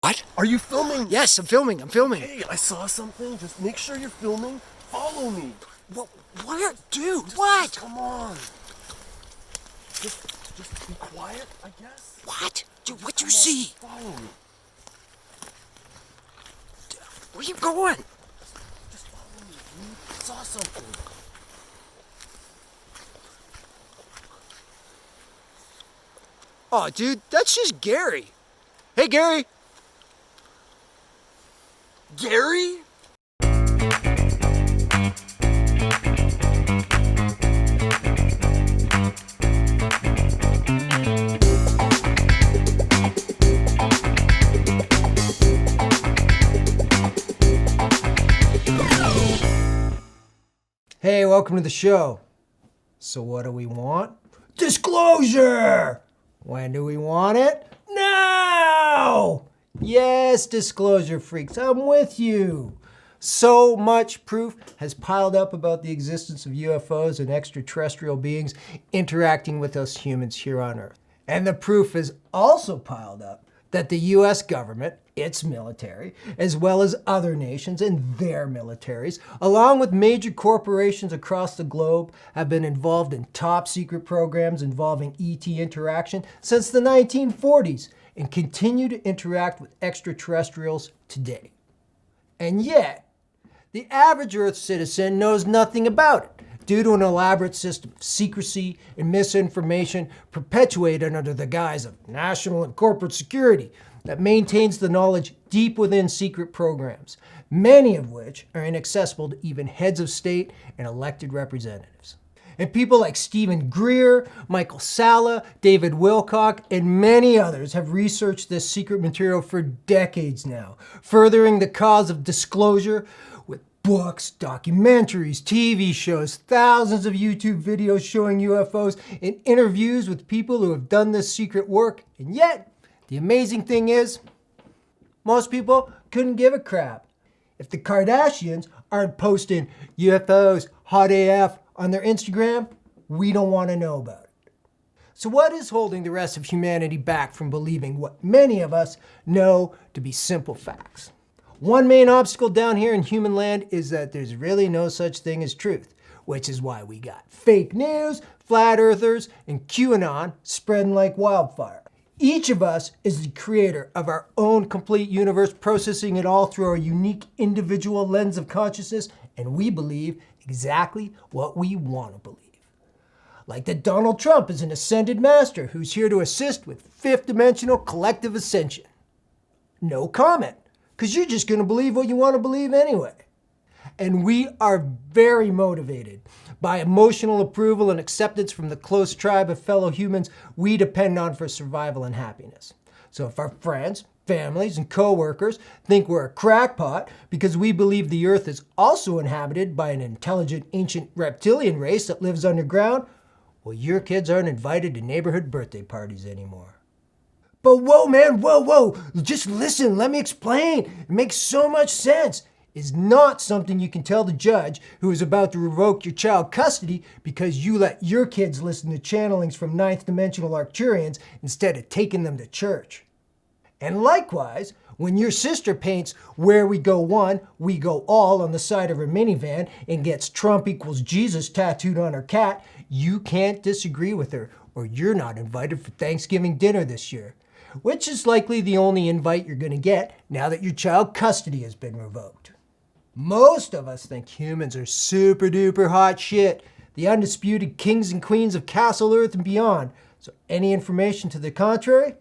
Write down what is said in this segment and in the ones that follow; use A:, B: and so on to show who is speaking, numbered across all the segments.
A: What?
B: Are you filming?
A: Yes, I'm filming.
B: Hey, I saw something. Just make sure you're filming. Follow me.
A: What? Dude, what?
B: Just come on. Just be quiet, I guess.
A: What? Dude, what'd you
B: Come on,
A: see?
B: Follow me.
A: Where you going?
B: Just follow me, dude. I saw something.
A: Oh, dude, that's just Gary. Hey, Gary.
B: Gary?
C: Hey, welcome to the show. So what do we want? Disclosure! When do we want it? Now! Yes, disclosure freaks, I'm with you. So much proof has piled up about the existence of UFOs and extraterrestrial beings interacting with us humans here on Earth. And the proof has also piled up that the US government, its military, as well as other nations and their militaries, along with major corporations across the globe, have been involved in top secret programs involving ET interaction since the 1940s and continue to interact with extraterrestrials today. And yet, the average Earth citizen knows nothing about it due to an elaborate system of secrecy and misinformation perpetuated under the guise of national and corporate security that maintains the knowledge deep within secret programs, many of which are inaccessible to even heads of state and elected representatives. And people like Stephen Greer, Michael Salla, David Wilcock, and many others have researched this secret material for decades now, furthering the cause of disclosure with books, documentaries, TV shows, thousands of YouTube videos showing UFOs, and interviews with people who have done this secret work. And yet, the amazing thing is, most people couldn't give a crap. If the Kardashians aren't posting UFOs hot AF on their Instagram, we don't want to know about it. So what is holding the rest of humanity back from believing what many of us know to be simple facts? One main obstacle down here in human land is that there's really no such thing as truth, which is why we got fake news, flat earthers, and QAnon spreading like wildfire. Each of us is the creator of our own complete universe, processing it all through our unique individual lens of consciousness, and we believe exactly what we want to believe. Like that Donald Trump is an ascended master who's here to assist with fifth dimensional collective ascension. No comment, because you're just going to believe what you want to believe anyway. And we are very motivated by emotional approval and acceptance from the close tribe of fellow humans we depend on for survival and happiness. So if our friends, families, and co-workers think we're a crackpot because we believe the Earth is also inhabited by an intelligent ancient reptilian race that lives underground, well, your kids aren't invited to neighborhood birthday parties anymore. But whoa, man, whoa, just listen, let me explain. It makes so much sense. Is not something you can tell the judge who is about to revoke your child custody because you let your kids listen to channelings from ninth dimensional Arcturians instead of taking them to church. And likewise, when your sister paints "Where we go one, we go all" on the side of her minivan and gets Trump equals Jesus tattooed on her cat, you can't disagree with her or you're not invited for Thanksgiving dinner this year, which is likely the only invite you're going to get now that your child custody has been revoked. Most of us think humans are super duper hot shit, the undisputed kings and queens of Castle Earth and beyond. So any information to the contrary,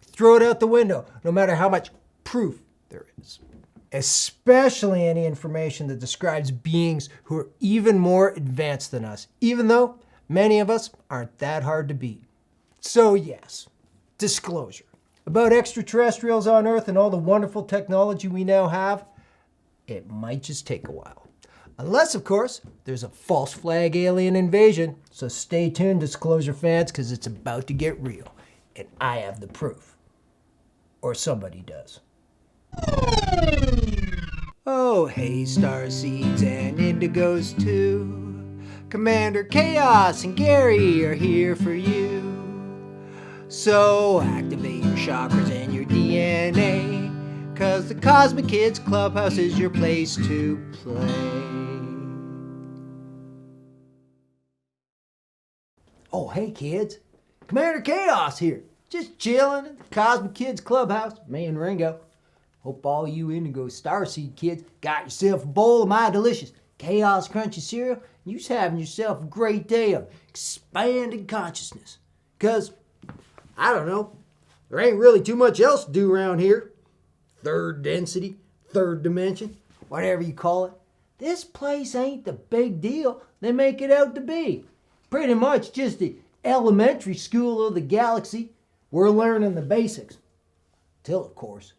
C: throw it out the window, no matter how much proof there is. Especially any information that describes beings who are even more advanced than us, even though many of us aren't that hard to beat. So yes, disclosure. About extraterrestrials on Earth and all the wonderful technology we now have, it might just take a while. Unless, of course, there's a false flag alien invasion. So stay tuned, disclosure fans, because it's about to get real. And I have the proof. Or somebody does. Oh, hey, starseeds and indigos too. Kommander Kaos and Gary are here for you. So activate your chakras and your DNA, 'cause the Cosmic Kids Clubhouse is your place to play. Oh, hey kids, Kommander Kaos here. Just chilling at the Cosmic Kids Clubhouse, me and Ringo. Hope all you Indigo Starseed kids got yourself a bowl of my delicious Chaos Crunchy cereal, and you're having yourself a great day of expanded consciousness. 'Cause, I don't know, there ain't really too much else to do around here. Third density, third dimension, whatever you call it. This place ain't the big deal they make it out to be. Pretty much just the elementary school of the galaxy. We're learning the basics. Till, of course,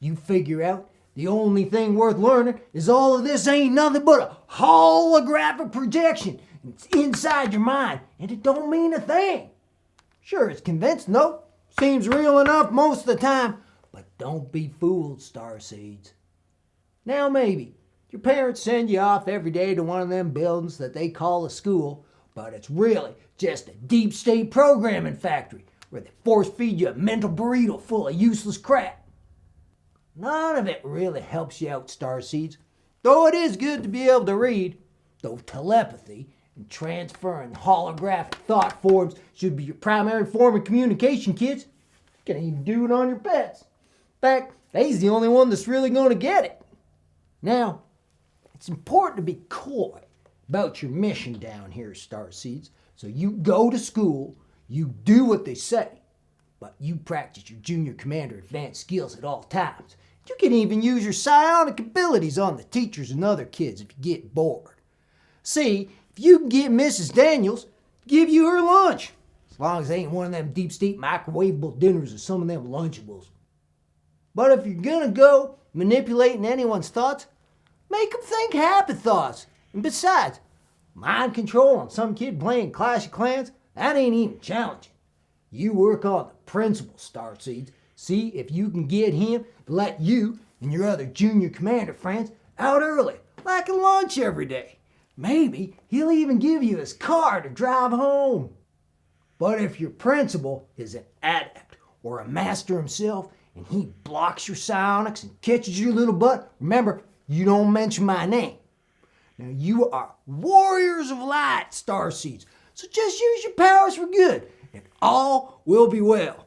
C: you figure out the only thing worth learning is all of this ain't nothing but a holographic projection. It's inside your mind, and it don't mean a thing. Sure, it's convincing, though. Seems real enough most of the time. But don't be fooled, starseeds. Now maybe your parents send you off every day to one of them buildings that they call a school, but it's really just a deep state programming factory where they force feed you a mental burrito full of useless crap. None of it really helps you out, starseeds, though it is good to be able to read, though telepathy and transferring holographic thought forms should be your primary form of communication, kids. You can even do it on your pets. In fact, they's the only one that's really going to get it. Now, it's important to be coy about your mission down here, starseeds. So you go to school, you do what they say, but you practice your Junior Commander advanced skills at all times. You can even use your psionic abilities on the teachers and other kids if you get bored. See, if you can get Mrs. Daniels, give you her lunch. As long as it ain't one of them deep state microwavable dinners or some of them Lunchables. But if you're gonna go manipulating anyone's thoughts, make them think happy thoughts. And besides, mind control on some kid playing Clash of Clans, that ain't even challenging. You work on the principal, starseeds. See if you can get him to let you and your other Junior Commander friends out early, like a lunch every day. Maybe he'll even give you his car to drive home. But if your principal is an adept or a master himself, and he blocks your psionics and catches your little butt, remember, you don't mention my name. Now, you are warriors of light, starseeds, so just use your powers for good, and all will be well.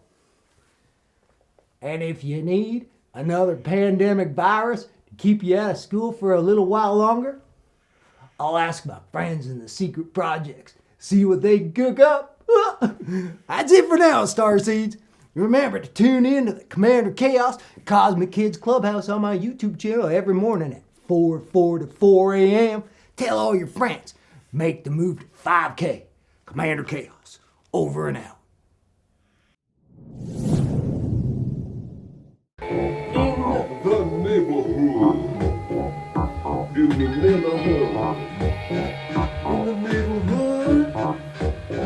C: And if you need another pandemic virus to keep you out of school for a little while longer, I'll ask my friends in the secret projects, see what they can cook up. That's it for now, starseeds. Remember to tune in to the Kommander Kaos Cosmic Kids Clubhouse on my YouTube channel every morning at 4 to 4 a.m. Tell all your friends. Make the move to 5K. Kommander Kaos. Over and out.
D: In the neighborhood. In the neighborhood. In the neighborhood.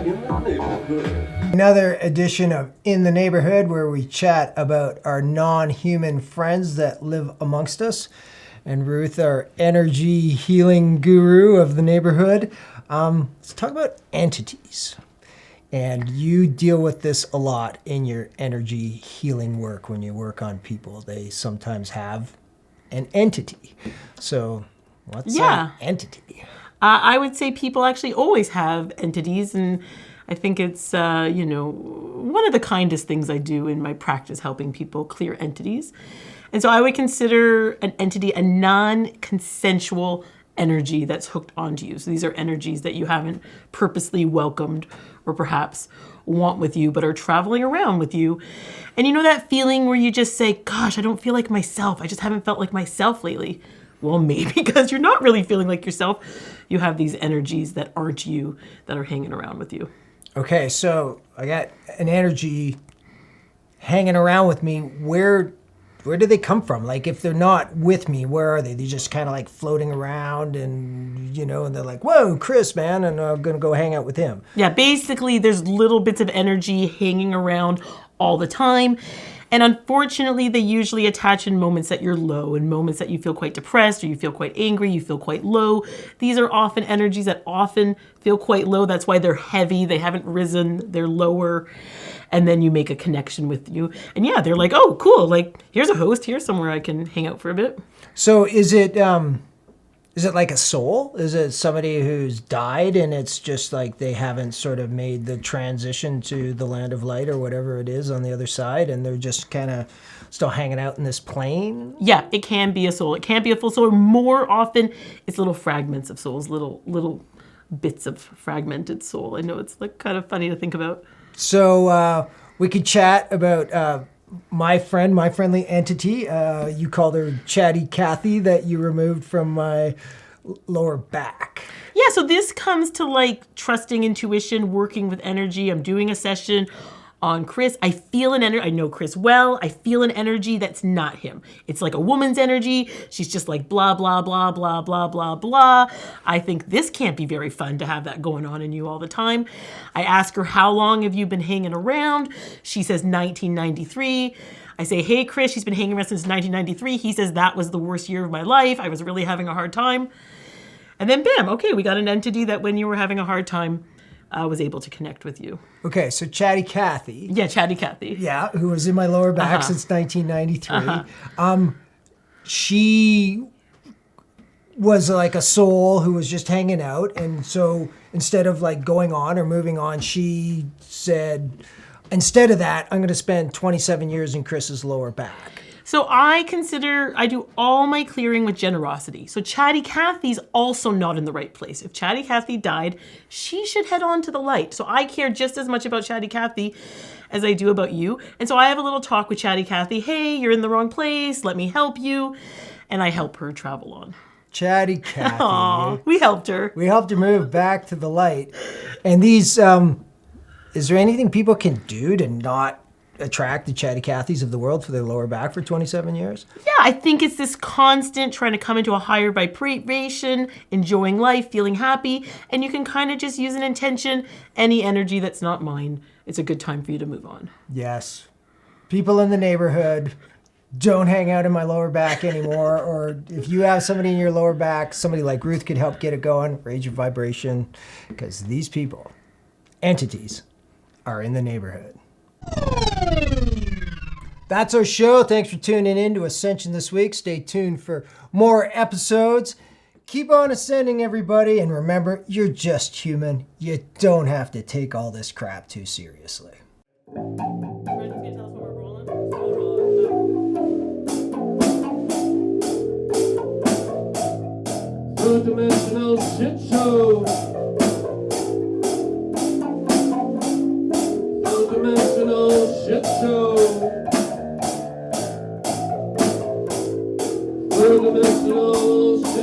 D: In the neighborhood.
C: Another edition of In the Neighborhood, where we chat about our non-human friends that live amongst us. And Ruth, our energy healing guru of the neighborhood. Let's talk about entities. And you deal with this a lot in your energy healing work when you work on people. They sometimes have an entity. So what's an entity?
E: I would say people actually always have entities, and I think it's, one of the kindest things I do in my practice, helping people clear entities. And so I would consider an entity a non-consensual energy that's hooked onto you. So these are energies that you haven't purposely welcomed or perhaps want with you, but are traveling around with you. And you know that feeling where you just say, gosh, I don't feel like myself. I just haven't felt like myself lately. Well, maybe because you're not really feeling like yourself. You have these energies that aren't you that are hanging around with you.
C: Okay, so I got an energy hanging around with me. Where do they come from? Like, if they're not with me, where are they? They're just kind of like floating around and, and they're like, whoa, Chris, man, and I'm going to go hang out with him.
E: Yeah, basically there's little bits of energy hanging around all the time. And unfortunately, they usually attach in moments that you're low, in moments that you feel quite depressed or you feel quite angry, you feel quite low. These are often energies that often feel quite low. That's why they're heavy. They haven't risen. They're lower. and then you make a connection with you. And yeah, they're like, oh, cool. Like, here's a host. Here's somewhere I can hang out for a bit.
C: So is it like a soul? Is it somebody who's died and it's just like they haven't sort of made the transition to the land of light or whatever it is on the other side, and they're just kind of still hanging out in this plane?
E: Yeah, it can be a soul. It can't be a full soul. More often, it's little fragments of souls, little bits of fragmented soul. I know it's like kind of funny to think about.
C: So we could chat about my friendly entity. You called her Chatty Cathy, that you removed from my lower back.
E: Yeah, so this comes to like trusting intuition, working with energy. I'm doing a session on Chris. I feel an energy. I know Chris well. I feel an energy that's not him. It's like a woman's energy. She's just like blah, blah, blah, blah, blah, blah, blah. I think this can't be very fun to have that going on in you all the time. I ask her, how long have you been hanging around? She says 1993. I say, hey, Chris, she's been hanging around since 1993. He says, that was the worst year of my life. I was really having a hard time. And then bam, okay, we got an entity that when you were having a hard time, was able to connect with you.
C: Okay, so Chatty Cathy.
E: Yeah, Chatty Cathy.
C: Yeah, who was in my lower back since 1993. She was like a soul who was just hanging out, and so instead of like going on or moving on, she said, instead of that, I'm going to spend 27 years in Chris's lower back.
E: So I do all my clearing with generosity. So Chatty Cathy's also not in the right place. If Chatty Cathy died, she should head on to the light. So I care just as much about Chatty Cathy as I do about you. And so I have a little talk with Chatty Cathy. Hey, you're in the wrong place. Let me help you. And I help her travel on.
C: Chatty Cathy.
E: Aw, we helped her.
C: We helped her move back to the light. And these, is there anything people can do to not attract the Chatty Cathys of the world for their lower back for 27 years?
E: Yeah, I think it's this constant trying to come into a higher vibration, enjoying life, feeling happy, and you can kind of just use an intention, any energy that's not mine. It's a good time for you to move on.
C: Yes. People in the neighborhood, don't hang out in my lower back anymore. Or if you have somebody in your lower back, somebody like Ruth could help get it going, raise your vibration, because these people, entities, are in the neighborhood. That's our show. Thanks for tuning in to Ascension this week. Stay tuned for more episodes. Keep on ascending, everybody. And remember, you're just human. You don't have to take all this crap too seriously.
D: Third dimensional shit show. Third dimensional shit show. Third dimensional shit show.